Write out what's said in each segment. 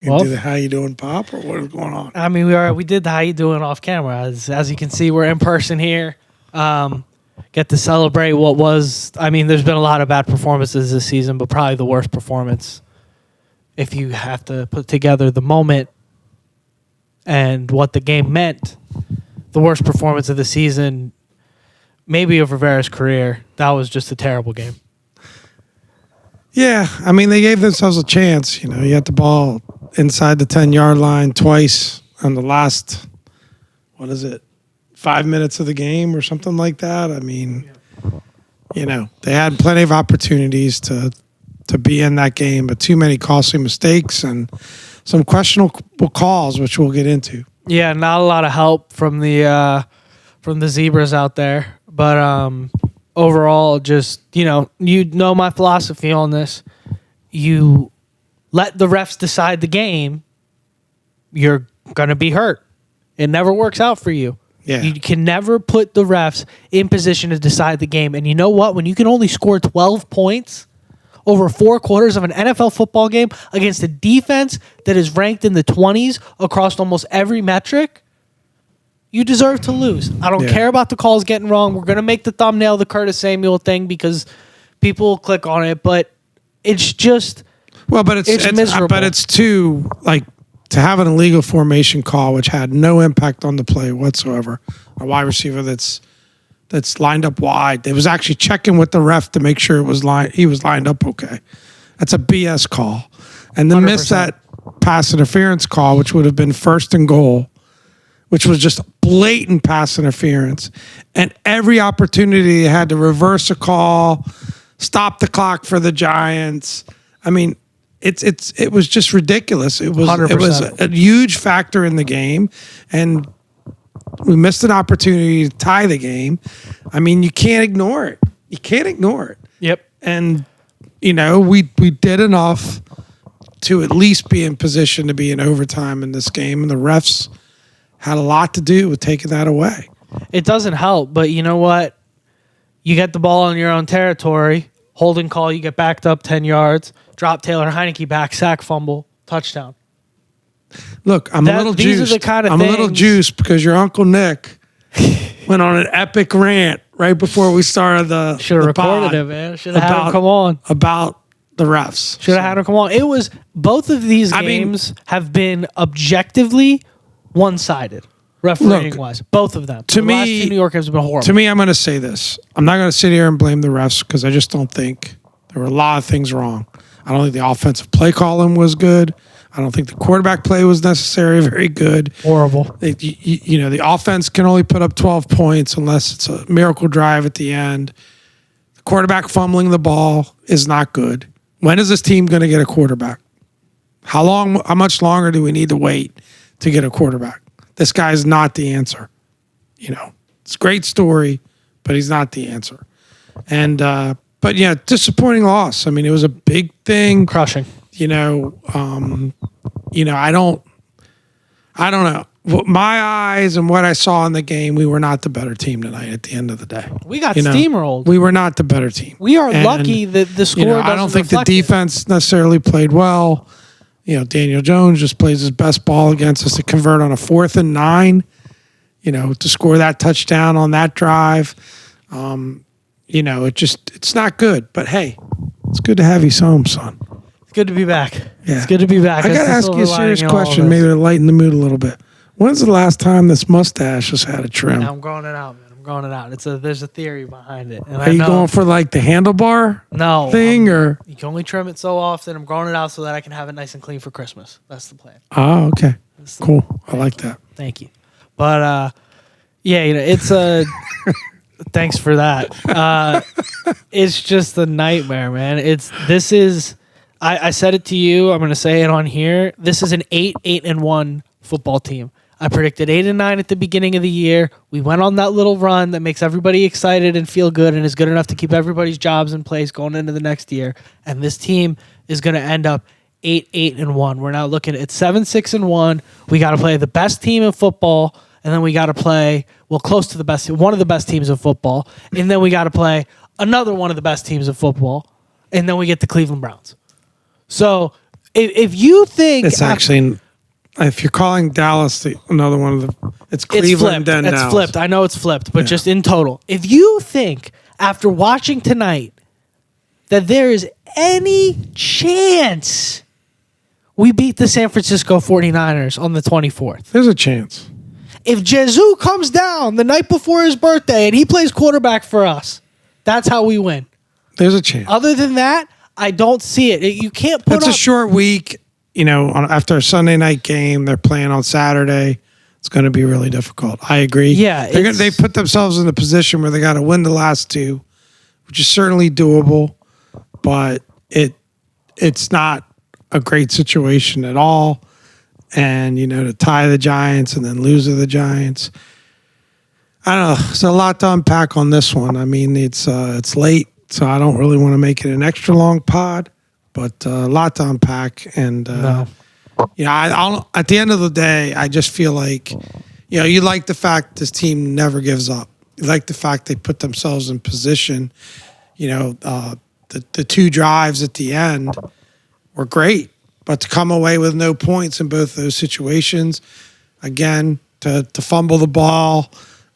You do the how you doing pop, or what is going on? I mean, we did the how you doing off camera. As you can see, we're in person here. Get to celebrate what was. I mean, there's been a lot of bad performances this season, but probably the worst performance, if you have to put together the moment and what the game meant, the worst performance of the season, maybe of Rivera's career. That was just a terrible game. Yeah, I mean, they gave themselves a chance. You had the ball inside the 10-yard line twice on the last, 5 minutes of the game or something like that. I mean, they had plenty of opportunities to be in that game, but too many costly mistakes and some questionable calls, which we'll get into. Yeah, not a lot of help from the Zebras out there, but overall, just you know my philosophy on this. You let the refs decide the game, you're gonna be hurt. It never works out for you. Yeah. You can never put the refs in position to decide the game. And you know what? When you can only score 12 points over 4 quarters of an NFL football game against a defense that is ranked in the 20s across almost every metric, you deserve to lose. I don't care about the calls getting wrong. We're going to make the thumbnail the Curtis Samuel thing because people will click on it, but it's just it's miserable. But it's too, to have an illegal formation call, which had no impact on the play whatsoever. A wide receiver that's lined up wide. They was actually checking with the ref to make sure he was lined up okay. That's a BS call. And then 100%. Missed that pass interference call, which would have been 1st and goal, which was just blatant pass interference. And every opportunity they had to reverse a call, stop the clock for the Giants. I mean, it was just ridiculous. It was 100%. It was a huge factor in the game, and we missed an opportunity to tie the game. I mean, you can't ignore it. You can't ignore it. Yep. And we did enough to at least be in position to be in overtime in this game, and the refs had a lot to do with taking that away. It doesn't help, but you know what? You get the ball in your own territory, holding call, you get backed up 10 yards, drop Taylor Heineke back, sack, fumble, touchdown. Look, I'm a little juiced. These are the kind of I'm a little juiced because your Uncle Nick went on an epic rant right before we started the Should have recorded it, man. Should have had him come on. About the refs. Should have had him come on. It was, both of these games have been objectively one-sided, refereeing-wise. Both of them. The last 2 New York games have been horrible. To me, I'm going to say this. I'm not going to sit here and blame the refs because I just don't think there were a lot of things wrong. I don't think the offensive play calling was good. I don't think the quarterback play was necessarily very good. Horrible. The offense can only put up 12 points unless it's a miracle drive at the end. The quarterback fumbling the ball is not good. When is this team going to get a quarterback? How much longer do we need to wait to get a quarterback? This guy's not the answer. It's a great story, but he's not the answer. And but yeah, disappointing loss. I mean, it was a big thing. Crushing. I don't know. My eyes and what I saw in the game, we were not the better team tonight at the end of the day. We got steamrolled. We were not the better team. We are lucky that the score doesn't I don't think the reflect defense necessarily played well. Daniel Jones just plays his best ball against us to convert on a 4th and 9, to score that touchdown on that drive. It's not good. But hey, it's good to have you home, son. It's good to be back. Yeah. It's good to be back. I got to ask you a serious question, maybe to lighten the mood a little bit. When's the last time this mustache has had a trim? I'm growing it out, man. I'm growing it out. There's a theory behind it. And Are you going for the handlebar thing? Or you can only trim it so often. I'm growing it out so that I can have it nice and clean for Christmas. That's the plan. Oh, okay. Cool. I like that. Thank you. But, it's a... Thanks for that. It's just a nightmare, man. I said it to you. I'm going to say it on here. This is an 8-1 football team. I predicted 8-9 at the beginning of the year. We went on that little run that makes everybody excited and feel good and is good enough to keep everybody's jobs in place going into the next year. And this team is going to end up 8-1. We're now looking at 7-6-1. We got to play the best team in football, and then we got to play, close to the best, one of the best teams in football, and then we got to play another one of the best teams in football, and then we get the Cleveland Browns. So If you think It's actually, if you're calling Dallas another one of the, it's Cleveland and it's Dallas. flipped. I know it's flipped, but just in total, if you think after watching tonight that there is any chance we beat the San Francisco 49ers on the 24th. There's a chance. If Jesus comes down the night before his birthday and he plays quarterback for us, that's how we win. There's a chance. Other than that, I don't see it. You can't put It's a short week. After a Sunday night game, they're playing on Saturday. It's going to be really difficult. I agree. Yeah. They put themselves in a position where they got to win the last two, which is certainly doable, but it's not a great situation at all. And, to tie the Giants and then lose to the Giants. I don't know. There's a lot to unpack on this one. I mean, it's late, so I don't really want to make it an extra long pod, but a lot to unpack. And, No. at the end of the day, I just feel like, you like the fact this team never gives up. You like the fact they put themselves in position. The two drives at the end were great, but to come away with no points in both those situations, again, to fumble the ball,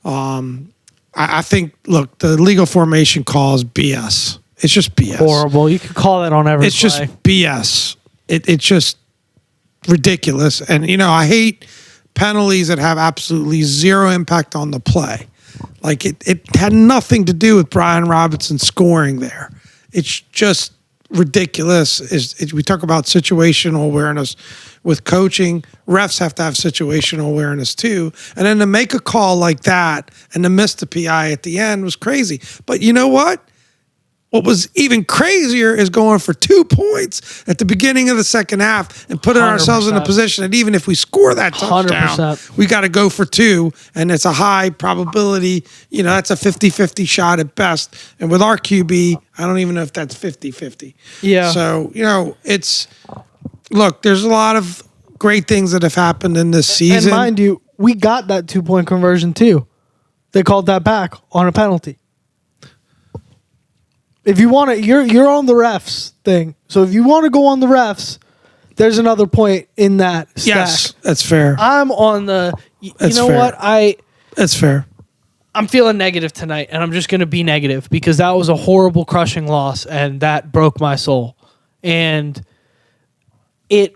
I think, look, the legal formation call is BS. It's just BS. horrible. You could call that on every It's play. just BS. It's just ridiculous. And, I hate penalties that have absolutely zero impact on the play. Like, it had nothing to do with Brian Robinson scoring there. It's just ridiculous. We talk about situational awareness with coaching. Refs have to have situational awareness too. And then to make a call like that and to miss the PI at the end was crazy. But you know what? What was even crazier is going for 2 points at the beginning of the second half and putting ourselves in a 100%. position that even if we score that touchdown, 100%. we got to go for 2, and it's a high probability. That's a 50-50 shot at best. And with our QB, I don't even know if that's 50-50. Yeah. So, look, there's a lot of great things that have happened in this season. And mind you, we got that 2-point conversion too. They called that back on a penalty. If you want to, you're on the refs thing. So if you want to go on the refs, there's another point in that stack. Yes, that's fair. I'm on the. That's fair. What That's fair. I'm feeling negative tonight, and I'm just going to be negative because that was a horrible, crushing loss, and that broke my soul. And you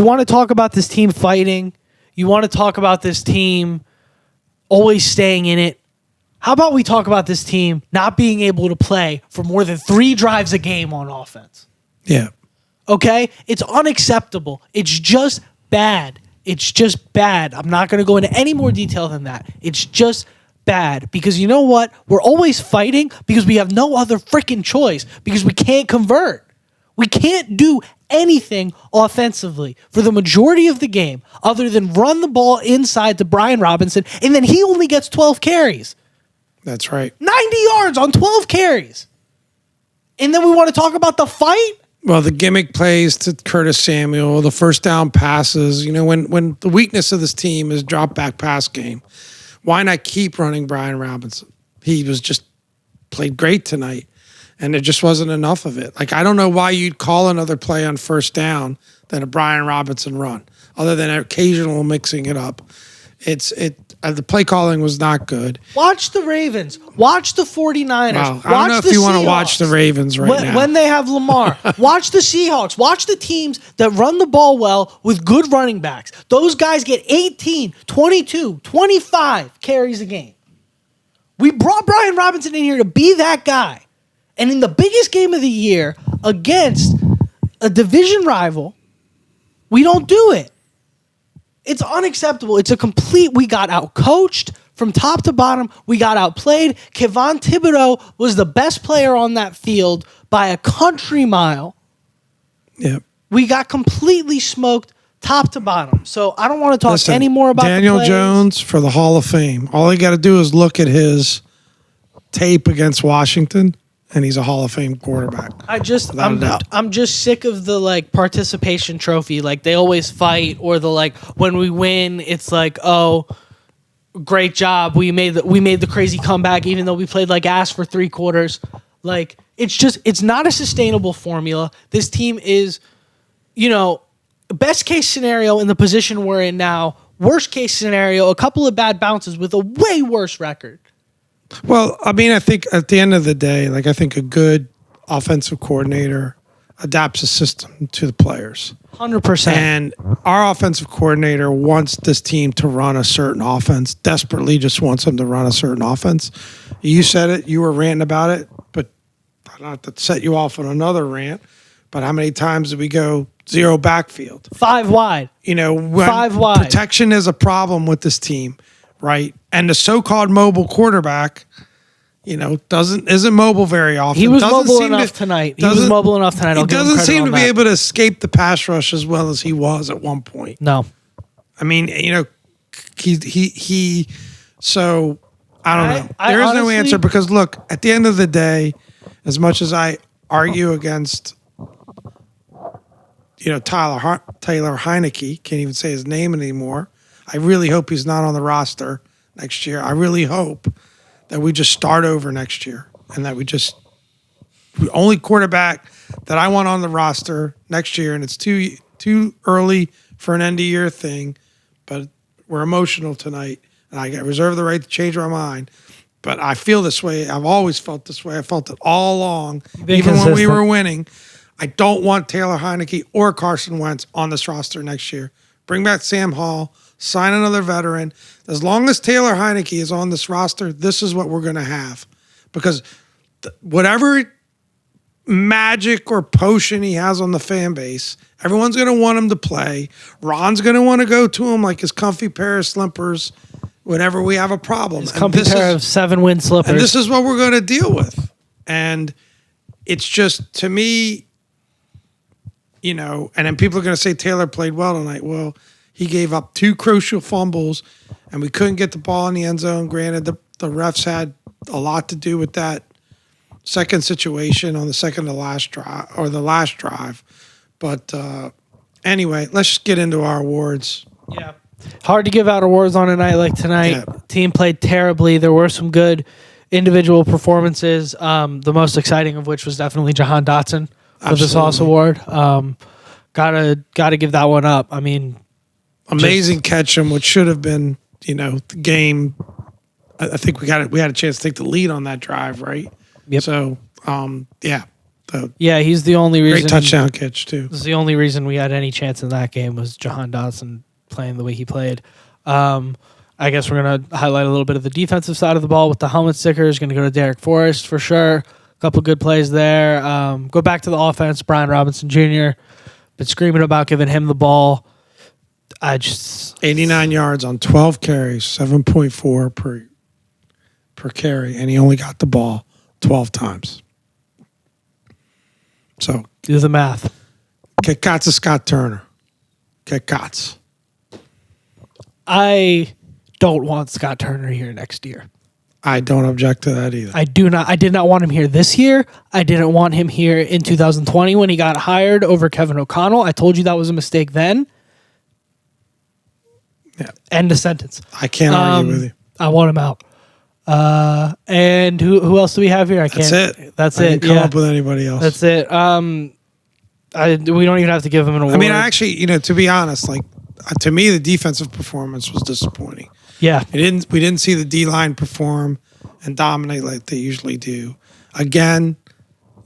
want to talk about this team fighting. You want to talk about this team always staying in it. How about we talk about this team not being able to play for more than 3 drives a game on offense? Yeah. Okay? It's unacceptable. It's just bad. It's just bad. I'm not going to go into any more detail than that. It's just bad because you know what? We're always fighting because we have no other freaking choice because we can't convert. We can't do anything offensively for the majority of the game other than run the ball inside to Brian Robinson, and then he only gets 12 carries. That's right. 90 yards on 12 carries. And then we want to talk about the fight? Well, the gimmick plays to Curtis Samuel, the first down passes. When the weakness of this team is drop back pass game, why not keep running Brian Robinson? He was just played great tonight, and there just wasn't enough of it. Like, I don't know why you'd call another play on first down than a Brian Robinson run, other than occasional mixing it up. The play calling was not good. Watch the Ravens. Watch the 49ers. Wow. I don't know if you want to watch the Ravens now. When they have Lamar. Watch the Seahawks. Watch the teams that run the ball well with good running backs. Those guys get 18, 22, 25 carries a game. We brought Brian Robinson in here to be that guy. And in the biggest game of the year against a division rival, we don't do it. It's unacceptable. It's we got out-coached from top to bottom. We got outplayed. Kevon Thibodeau was the best player on that field by a country mile. Yep. We got completely smoked top to bottom. So I don't want to talk any more about Daniel the plays. Jones for the Hall of Fame. All you got to do is look at his tape against Washington, and he's a Hall of Fame quarterback. I'm just sick of the participation trophy. Like they always fight, or the when we win, it's like, oh, great job, we made the crazy comeback, even though we played like ass for 3 quarters. Like it's not a sustainable formula. This team is best case scenario in the position we're in now, worst case scenario, a couple of bad bounces with a way worse record. Well, I mean, I think at the end of the day, I think a good offensive coordinator adapts a system to the players. 100%. And our offensive coordinator wants this team to run a certain offense, desperately just wants them to run a certain offense. You said it, you were ranting about it, but not to set you off on another rant, but how many times did we go zero backfield? 5 wide. When 5 wide. Protection is a problem with this team, right? And the so-called mobile quarterback, isn't mobile very often. He was mobile enough tonight. He doesn't seem to be able to escape the pass rush as well as he was at one point. No. I mean, he so I don't know. There is no answer because look, at the end of the day, as much as I argue against Taylor Heineke, can't even say his name anymore. I really hope he's not on the roster next year. I really hope that we just start over next year and that the only quarterback that I want on the roster next year, and it's too early for an end of year thing, but we're emotional tonight, and I reserve the right to change my mind. But I feel this way. I've always felt this way. I felt it all along, even when we were winning. I don't want Taylor Heineke or Carson Wentz on this roster next year. Bring back Sam Hall. Sign another veteran. As long as Taylor Heineke is on this roster, this is what we're going to have. Because whatever magic or potion he has on the fan base, everyone's going to want him to play. Ron's going to want to go to him like his comfy pair of slippers whenever we have a problem. His comfy pair of 7-win slippers. And this is what we're going to deal with. And it's just, to me, and then people are going to say Taylor played well tonight. Well, he gave up 2 crucial fumbles, and we couldn't get the ball in the end zone. Granted, the refs had a lot to do with that second situation on the second to last drive or the last drive. But anyway, let's just get into our awards. Yeah. Hard to give out awards on a night like tonight. Yeah. Team played terribly. There were some good individual performances, the most exciting of which was definitely Jahan Dotson of the Sauce Award. Gotta give that one up. I mean, amazing catch in what should have been, the game. I think we had a chance to take the lead on that drive, right? Yep. So, he's the only reason. Great touchdown catch too. This is the only reason we had any chance in that game was Jahan Dotson playing the way he played. I guess we're gonna highlight a little bit of the defensive side of the ball with the helmet stickers. Going to go to Derek Forrest for sure. A couple good plays there. Go back to the offense. Brian Robinson Jr. Been screaming about giving him the ball. 89 yards on 12 carries, 7.4 per carry, and he only got the ball 12 times. So do the math. Kick Cots to Scott Turner. Kick Cots. I don't want Scott Turner here next year. I don't object to that either. I do not. I did not want him here this year. I didn't want him here in 2020 when he got hired over Kevin O'Connell. I told you that was a mistake then. Yeah. End of sentence. I can't argue with you. I want him out. And who else do we have here? I can't. That's it. That's I it. Come up with anybody else. That's it. We don't even have to give him an award. I mean, actually, to be honest, to me, the defensive performance was disappointing. Yeah. We didn't see the D-line perform and dominate like they usually do. Again,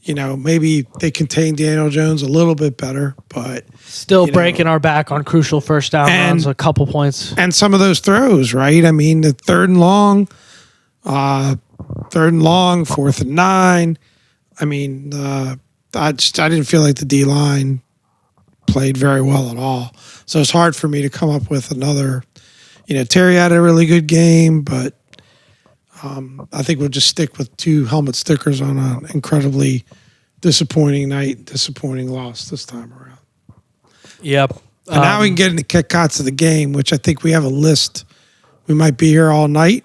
maybe they contained Daniel Jones a little bit better, but still breaking our back on crucial first down runs, a couple points. And some of those throws, right? I mean, the third and long, 4th and 9. I mean, I didn't feel like the D-line played very well at all. So it's hard for me to come up with another. Terry had a really good game, but I think we'll just stick with 2 helmet stickers on an incredibly disappointing night, disappointing loss this time around. Yep. And now we can get into Kick Cots of the game, which I think we have a list. We might be here all night,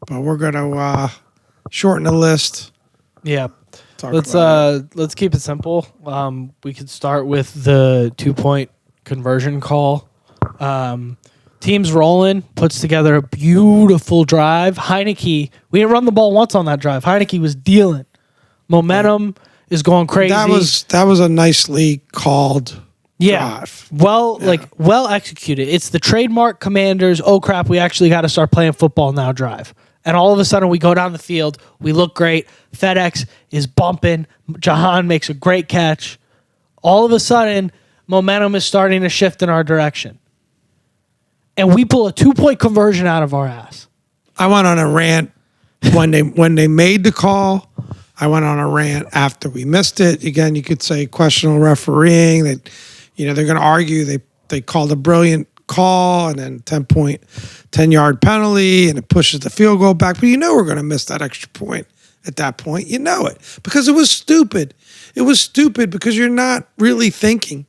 but we're going to shorten the list. Yeah. Let's keep it simple. We could start with the 2-point conversion call. Team's rolling, puts together a beautiful drive. Heineke, we didn't run the ball once on that drive. Heineke was dealing. Momentum is going crazy. That was a nicely called drive. Well executed. It's the trademark Commanders, oh crap, we actually got to start playing football now drive. And all of a sudden we go down the field, we look great. FedEx is bumping. Jahan makes a great catch. All of a sudden, momentum is starting to shift in our direction. And we pull a 2-point conversion out of our ass. I went on a rant when they made the call. I went on a rant after we missed it. Again, you could say questionable refereeing. That they're going to argue they called a brilliant call and then 10-yard penalty and it pushes the field goal back. But we're going to miss that extra point at that point. You know it because it was stupid. It was stupid because you're not really thinking.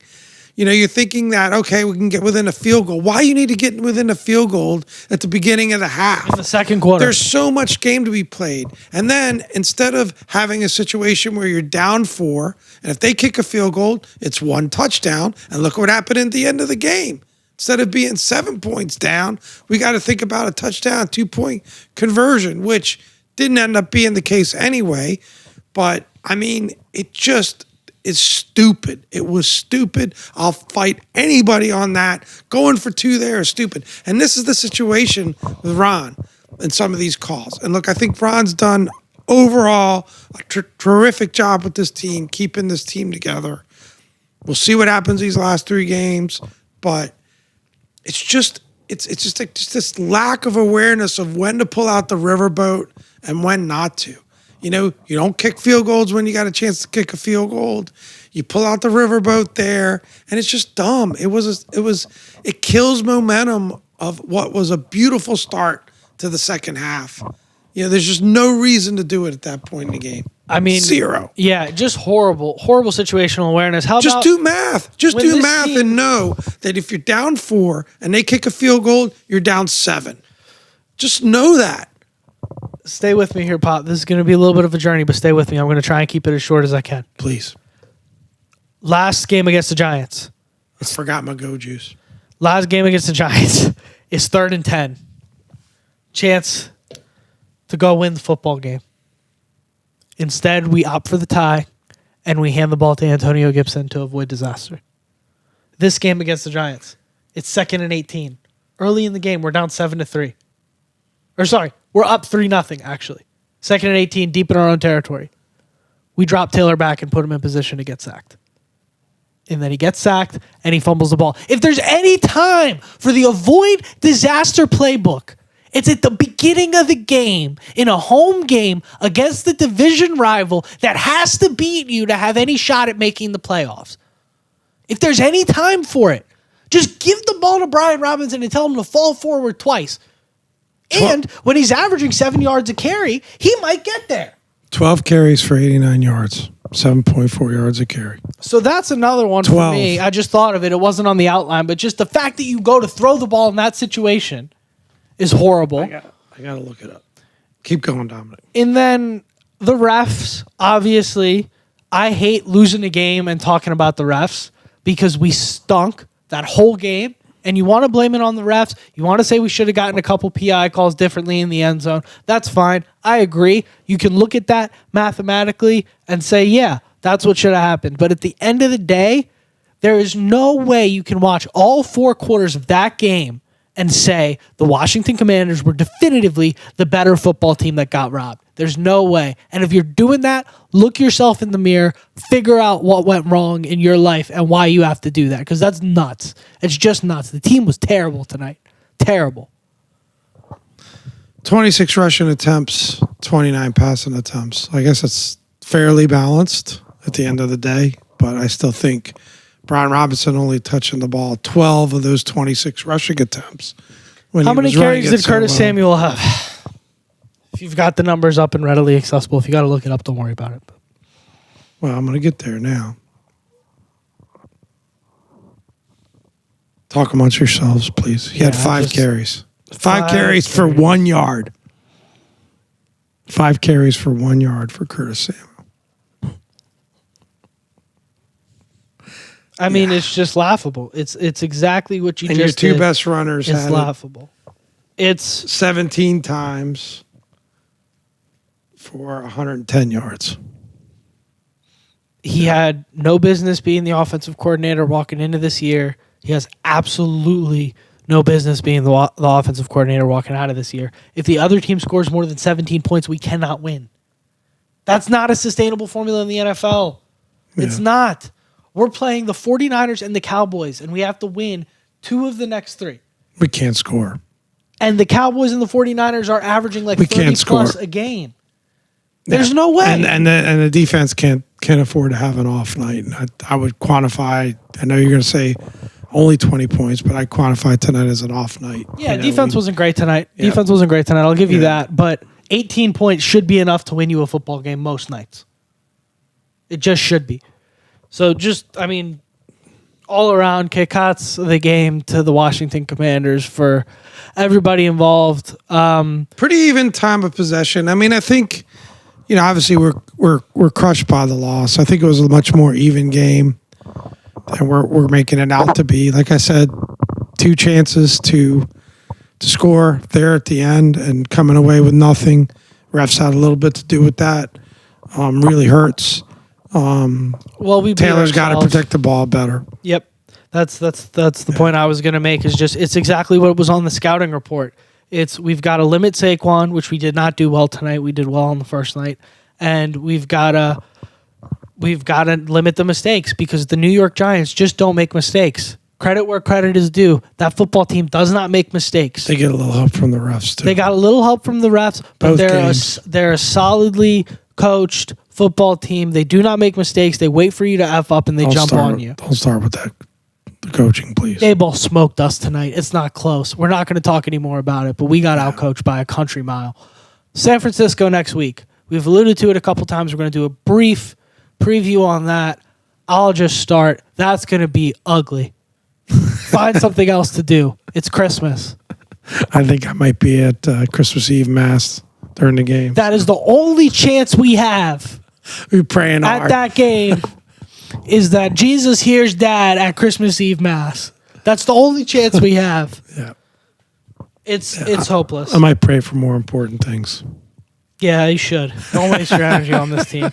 You're thinking that, okay, we can get within a field goal. Why you need to get within a field goal at the beginning of the half? In the second quarter. There's so much game to be played. And then instead of having a situation where you're down 4, and if they kick a field goal, it's 1 touchdown, and look what happened at the end of the game. Instead of being 7 points down, we got to think about a touchdown, 2-point conversion, which didn't end up being the case anyway. But, it just is stupid. It was stupid. I'll fight anybody on that. Going for 2 there is stupid. And this is the situation with Ron and some of these calls. And look, I think Ron's done overall a terrific job with this team, keeping this team together. We'll see what happens these last 3 games, but it's just this lack of awareness of when to pull out the riverboat and when not to. You don't kick field goals when you got a chance to kick a field goal. You pull out the riverboat there, and it's just dumb. It kills momentum of what was a beautiful start to the second half. There's just no reason to do it at that point in the game. 0. Yeah, just horrible situational awareness. Just do math. Just do math and know that if you're down 4 and they kick a field goal, you're down 7. Just know that. Stay with me here, Pop. This is going to be a little bit of a journey, but stay with me. I'm going to try and keep it as short as I can. Please. Last game against the Giants. I forgot my go juice. Last game against the Giants is 3rd and 10. Chance to go win the football game. Instead, we opt for the tie, and we hand the ball to Antonio Gibson to avoid disaster. This game against the Giants, it's 2nd and 18. Early in the game, we're down 7-3. We're up 3-0, actually. 2nd and 18, deep in our own territory. We drop Taylor back and put him in position to get sacked. And then he gets sacked, and he fumbles the ball. If there's any time for the avoid disaster playbook, it's at the beginning of the game, in a home game against the division rival that has to beat you to have any shot at making the playoffs. If there's any time for it, just give the ball to Brian Robinson and tell him to fall forward twice. And when he's averaging 7 yards a carry, he might get there. 12 carries for 89 yards, 7.4 yards a carry. So that's another one 12. for me. I just thought of it. It wasn't on the outline, but just the fact that you go to throw the ball in that situation is horrible. I got to look it up. Keep going, Dominic. And then the refs, obviously, I hate losing a game and talking about the refs because we stunk that whole game. And you want to blame it on the refs. You want to say we should have gotten a couple PI calls differently in the end zone. That's fine. I agree. You can look at that mathematically and say, yeah, that's what should have happened. But at the end of the day, there is no way you can watch all 4 quarters of that game and say the Washington Commanders were definitively the better football team that got robbed. There's no way. And if you're doing that, look yourself in the mirror, figure out what went wrong in your life and why you have to do that, because that's nuts. It's just nuts. The team was terrible tonight. Terrible. 26 rushing attempts, 29 passing attempts. I guess it's fairly balanced at the end of the day, but I still think Brian Robinson only touching the ball 12 of those 26 rushing attempps. How many carries did Curtis Samuel have? If you've got the numbers up and readily accessible, if you got to look it up, don't worry about it. Well, I'm going to get there now. Talk amongst yourselves, please. He had 5 carries. 5 carries for 1 yard. 5 carries for 1 yard for Curtis Samuel. I mean, it's just laughable. It's exactly what you and just your 2 did. best runners It's had laughable. It's 17 times for 110 yards. He had no business being the offensive coordinator walking into this year. He has absolutely no business being the offensive coordinator walking out of this year. If the other team scores more than 17 points, we cannot win. That's not a sustainable formula in the NFL. Yeah. It's not. We're playing the 49ers and the Cowboys, and we have to win 2 of the next 3. We can't score. And the Cowboys and the 49ers are averaging like 30 plus a game. There's no way. And the defense can't afford to have an off night. I would quantify, I know you're going to say only 20 points, but I quantify tonight as an off night. Yeah, defense wasn't great tonight. Yeah. Defense wasn't great tonight. I'll give you that. But 18 points should be enough to win you a football game most nights. It just should be. So all around, kick-outs the game to the Washington Commanders for everybody involved. Pretty even time of possession. I mean, I think, obviously we're crushed by the loss. I think it was a much more even game than we're making it out to be. Like I said, 2 chances to score there at the end and coming away with nothing. Refs had a little bit to do with that. Really hurts. Taylor's got to protect the ball better. Yep. That's the point I was going to make is just it's exactly what was on the scouting report. We've got to limit Saquon, which we did not do well tonight. We did well on the first night. And we've got to limit the mistakes because the New York Giants just don't make mistakes. Credit where credit is due. That football team does not make mistakes. They get a little help from the refs, too. They got a little help from the refs, but they're a solidly coached football team. They do not make mistakes. They wait for you to F up and they jump on you. Don't start with that. The coaching, please. Daboll smoked us tonight. It's not close. We're not going to talk anymore about it, but we got outcoached by a country mile. San Francisco next week. We've alluded to it a couple times. We're going to do a brief preview on that. I'll just start. That's going to be ugly. Find something else to do. It's Christmas. I think I might be at Christmas Eve Mass during the game. That is the only chance we have. We're praying at that game is that Jesus hears Dad at Christmas Eve Mass. That's the only chance we have. Yeah. It's hopeless. I might pray for more important things. Yeah, you should. Don't waste your energy on this team.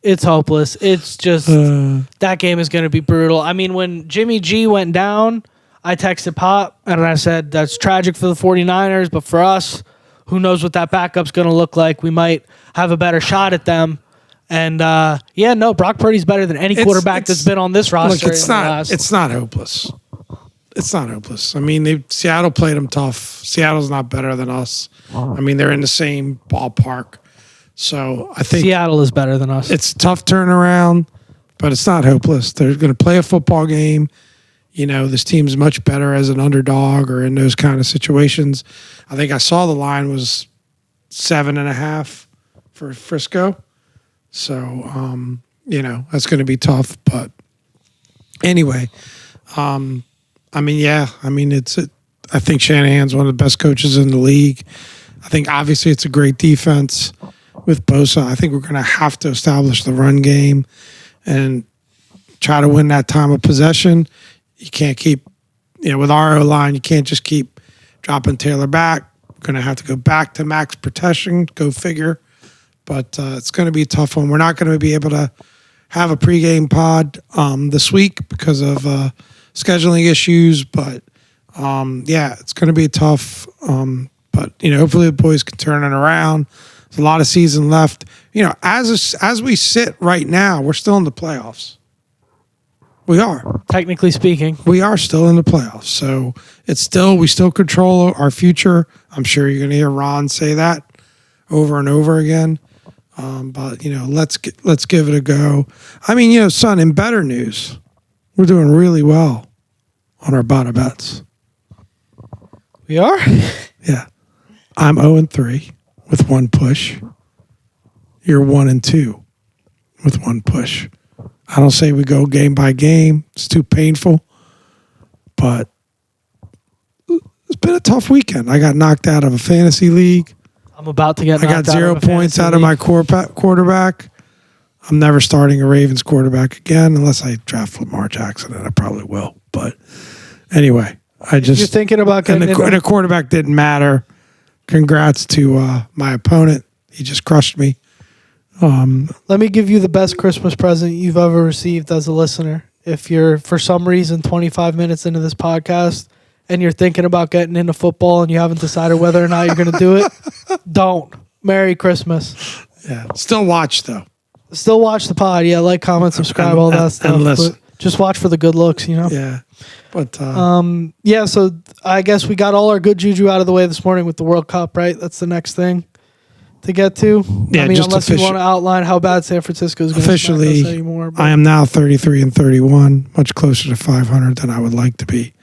It's hopeless. It's just that game is going to be brutal. I mean, when Jimmy G went down, I texted Pop and I said, that's tragic for the 49ers, but for us, who knows what that backup's going to look like. We might have a better shot at them. And, Brock Purdy's better than any quarterback that's been on this roster. Look, it's not hopeless. It's not hopeless. I mean, Seattle played them tough. Seattle's not better than us. I mean, they're in the same ballpark. So I think Seattle is better than us. It's a tough turnaround, but it's not hopeless. They're going to play a football game. This team's much better as an underdog or in those kind of situations. I think I saw the line was 7.5 for Frisco. So, that's going to be tough. But anyway, I think Shanahan's one of the best coaches in the league. I think obviously it's a great defense with Bosa. I think we're going to have to establish the run game and try to win that time of possession. You can't keep, with our O-line, you can't just keep dropping Taylor back. We're going to have to go back to max protection, go figure. But it's going to be a tough one. We're not going to be able to have a pregame pod this week because of scheduling issues. But, it's going to be tough. But hopefully the boys can turn it around. There's a lot of season left. As we sit right now, we're still in the playoffs. We are. Technically speaking. We are still in the playoffs. So we still control our future. I'm sure you're going to hear Ron say that over and over again. But let's give it a go. I mean, son, in better news, we're doing really well on our bottom bets. We are? Yeah. I'm 0-3 with 1 push. You're 1-2 with 1 push. I don't say we go game by game. It's too painful. But it's been a tough weekend. I got knocked out of a fantasy league. I'm about to get knocked out. I got 0 points out of my quarterback. I'm never starting a Ravens quarterback again unless I draft Lamar Jackson, and I probably will. But anyway, you're thinking about getting and the quarterback didn't matter. Congrats to my opponent. He just crushed me. Let me give you the best Christmas present you've ever received as a listener. If you're, for some reason, 25 minutes into this podcast and you're thinking about getting into football and you haven't decided whether or not you're going to do it, don't. Merry Christmas. Yeah. Still watch, though. Still watch the pod. Yeah, like, comment, subscribe, all that stuff. And listen. Just watch for the good looks, you know? Yeah. But yeah, so I guess we got all our good juju out of the way this morning with the World Cup, right? That's the next thing to get to. Yeah, I mean, just unless you want to outline how bad San Francisco is going to officially us anymore. I am now 33-31, much closer to 500 than I would like to be.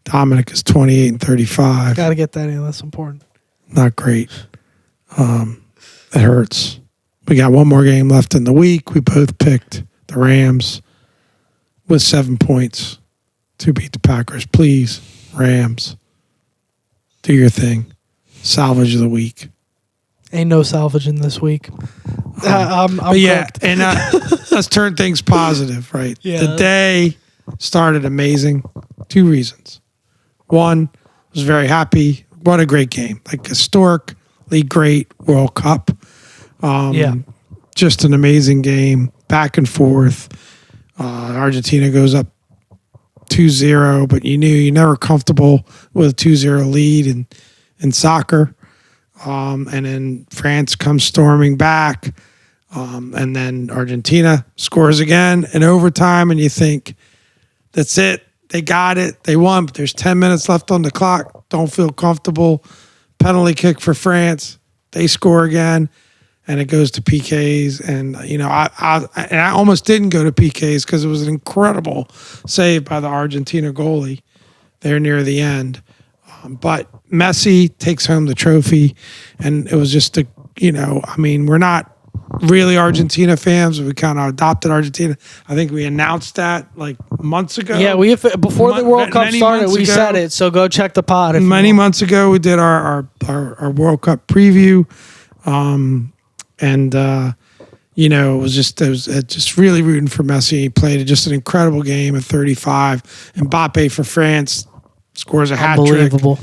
Dominic is 28-35. Got to get that in. That's important. Not great. It hurts. We got one more game left in the week. We both picked the Rams with 7 points to beat the Packers. Please, Rams, do your thing. Salvage of the week. Ain't no salvaging this week. I'm yeah, cooked. and let's turn things positive, right? Yeah. The day started amazing. 2 reasons. One, I was very happy. What a great game. Like, historically great World Cup. Yeah. Just an amazing game. Back and forth. Argentina goes up 2-0, but you knew you're never comfortable with a 2-0 lead in soccer. And then France comes storming back. And then Argentina scores again in overtime. And you think, that's it. They got it. They won. But there's 10 minutes left on the clock. Don't feel comfortable. Penalty kick for France. They score again. And it goes to PKs. And, I almost didn't go to PKs because it was an incredible save by the Argentina goalie there near the end. But Messi takes home the trophy. And it was just we're not really Argentina fans. We kind of adopted Argentina. I think we announced that like months ago. Yeah, before the World Cup started, we said it. So go check the pod. Many months ago, we did our World Cup preview. It was just really rooting for Messi. He played just an incredible game at 35. Mbappe for France scores a hat trick. Unbelievable.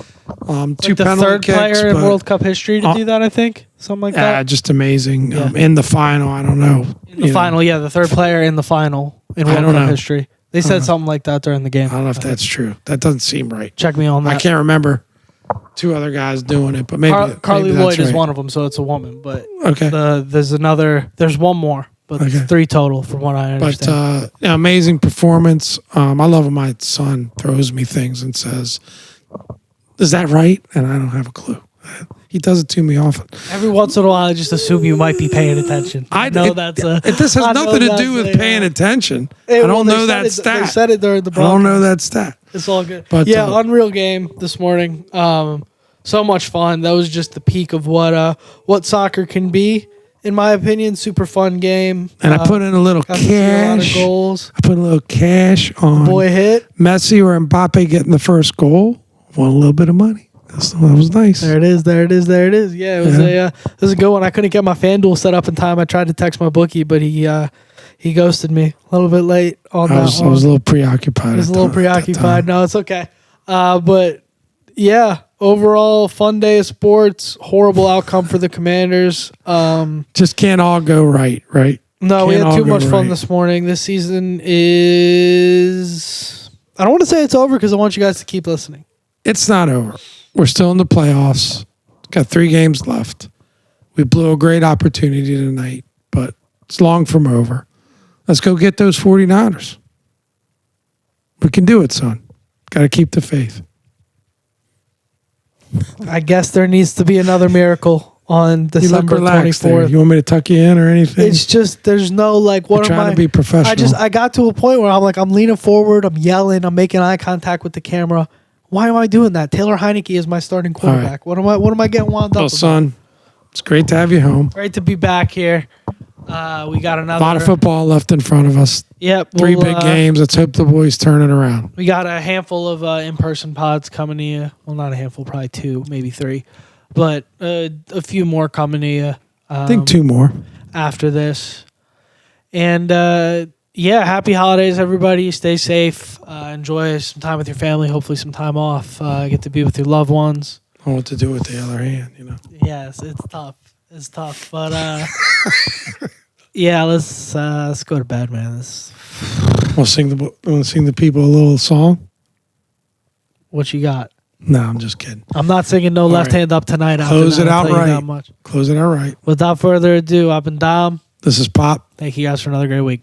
Two the penalty third kicks, player in World Cup history to do that, I think. Something like that. Just amazing. Yeah. In the final, I don't know. In the final, yeah, the third player in the final in World Cup history. They said something like that during the game. I don't know if that's true. That doesn't seem right. Check me on that. I can't remember 2 other guys doing it, but maybe Carly maybe Lloyd that's is right. one of them, so it's a woman. But Okay. there's one more, but it's 3 total from what I understand. But amazing performance. I love when my son throws me things and says, "Is that right?" And I don't have a clue. He does it to me often. Every once in a while, I just assume you might be paying attention. This has nothing to do with paying attention. I don't know that stat. They said it during the I broadcast. don't know that stat. It's all good. But, unreal game this morning. So much fun. That was just the peak of what soccer can be, in my opinion. Super fun game. And I put in a little cash. A lot of goals. I put a little cash on Boy hit. Messi or Mbappe getting the first goal. Won a little bit of money. That was nice. There it is. Yeah, it was a good one. I couldn't get my FanDuel set up in time. I tried to text my bookie, but he ghosted me a little bit late on that one. I was a little preoccupied. I was a little preoccupied. No, it's okay. But yeah, overall fun day of sports. Horrible outcome for the Commanders. Just can't all go right? No, we had too much fun this morning. This season is... I don't want to say it's over because I want you guys to keep listening. It's not over. We're still in the playoffs. Got 3 games left. We blew a great opportunity tonight, but it's long from over. Let's go get those 49ers. We can do it, son. Got to keep the faith. I guess there needs to be another miracle on December 24th. You want me to tuck you in or anything? It's just there's no what am I trying to be professional. I got to a point where I'm leaning forward, I'm yelling, I'm making eye contact with the camera. Why am I doing that? Taylor Heineke is my starting quarterback. Right. What am I getting wound up? Well, son, it's great to have you home. Great to be back here. We got another... A lot of football left in front of us. Yep. 3 big games. Let's hope the boys turn it around. We got a handful of in-person pods coming to you. Well, not a handful, probably 2, maybe 3. But a few more coming to you. I think 2 more. After this. And, happy holidays, everybody. Stay safe. Enjoy some time with your family. Hopefully some time off. Get to be with your loved ones. I know what to do with the other hand, Yes, it's tough. But Yeah, let's go to bed, man. Want to sing the people a little song? What you got? No, I'm just kidding. I'm not singing no left hand up tonight. Close it out right. Much. Close it out right. Without further ado, I've been Dom. This is Pop. Thank you guys for another great week.